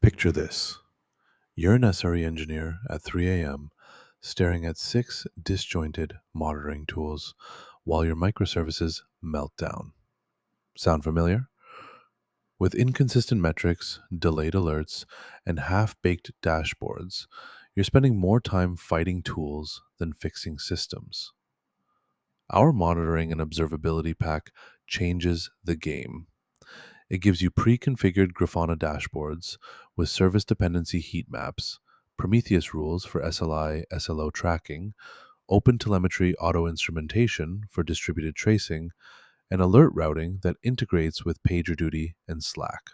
Picture this. You're an SRE engineer at 3 a.m., staring at 6 disjointed monitoring tools while your microservices melt down. Sound familiar? With inconsistent metrics, delayed alerts, and half-baked dashboards, you're spending more time fighting tools than fixing systems. Our monitoring and observability pack changes the game. It gives you pre-configured Grafana dashboards with service dependency heat maps, Prometheus rules for SLI, SLO tracking, OpenTelemetry auto-instrumentation for distributed tracing, and alert routing that integrates with PagerDuty and Slack.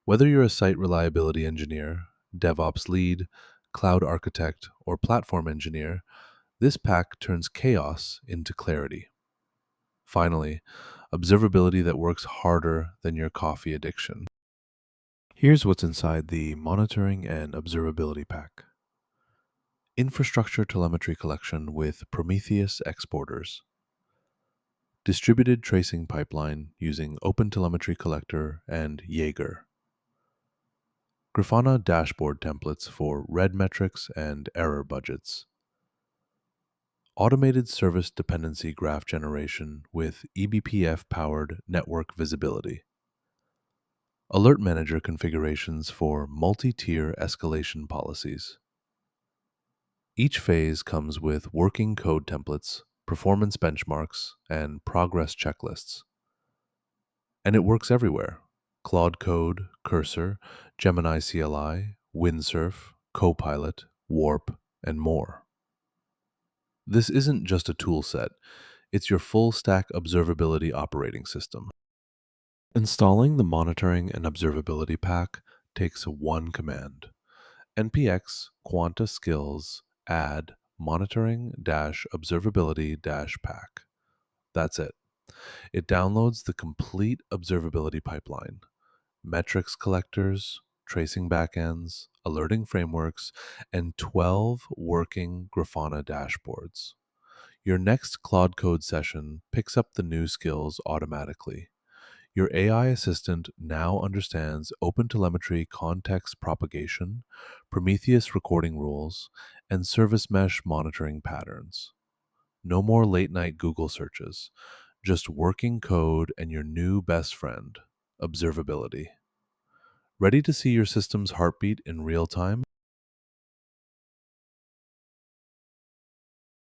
Whether you're a site reliability engineer, DevOps lead, cloud architect, or platform engineer, this pack turns chaos into clarity. Finally, observability that works harder than your coffee addiction. Here's what's inside the Monitoring and Observability Pack. Infrastructure telemetry collection with Prometheus exporters. Distributed tracing pipeline using OpenTelemetry collector and Jaeger. Grafana dashboard templates for red metrics and error budgets. Automated service dependency graph generation with eBPF-powered network visibility. Alert manager configurations for multi-tier escalation policies. Each phase comes with working code templates, performance benchmarks, and progress checklists. And it works everywhere: Claude Code, Cursor, Gemini CLI, Windsurf, Copilot, Warp, and more. This isn't just a tool set, it's your full-stack observability operating system. Installing the Monitoring and Observability Pack takes one command: npx quanta-skills add monitoring-observability-pack. That's it. It downloads the complete observability pipeline: metrics collectors, tracing backends, alerting frameworks, and 12 working Grafana dashboards. Your next Claude Code session picks up the new skills automatically. Your AI assistant now understands OpenTelemetry context propagation, Prometheus recording rules, and service mesh monitoring patterns. No more late-night Google searches, just working code and your new best friend, observability. Ready to see your system's heartbeat in real time?